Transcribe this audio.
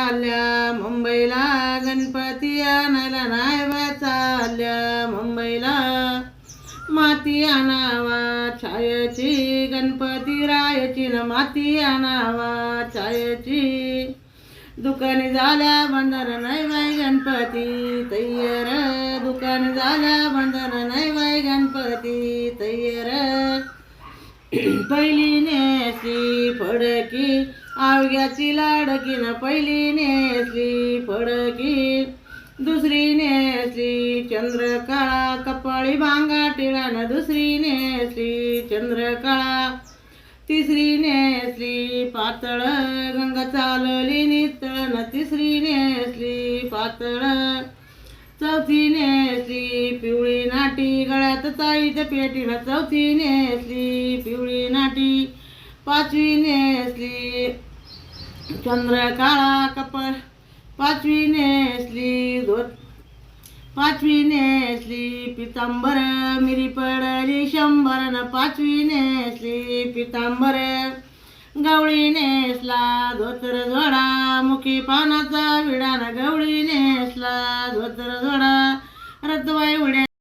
चालल्या मुंबईला, गणपती आणायला नाही बा चालल्या मुंबईला. माती आणावा छायची गणपती रायाची न माती आणावा छायची. दुकानी झाल्या बंधन नाही बाई गणपती तय्यर, दुकानी झाल्या बंधन नाही बाई गणपती तय्यर. पहिली नेसली फडकी आवग्याची लाडकी न पहिली नेसली फडकी. दुसरी नेसली चंद्रकळा कपाळी भांगा टिळान दुसरी नेसली चंद्रकळा. तिसरी नेसली पातळ गंगा चालली नितळ न तिसरी नेसली पातळ. चौथी नेसली पिवळी नाटी गळ्यात ताईत पेटीनं चौथी नेसली पिवळी नाटी. पाचवी नेसली चंद्रकाळा कपाळ. पाचवी नेसली पितांबर मिरी पडली शंभर न पाचवी नेसली पितांबर. गवळी नेसला धोतर जोडा मुखी पानाचा विडा न गवळी नेसला धोतर जोडा. रतबाई उड्या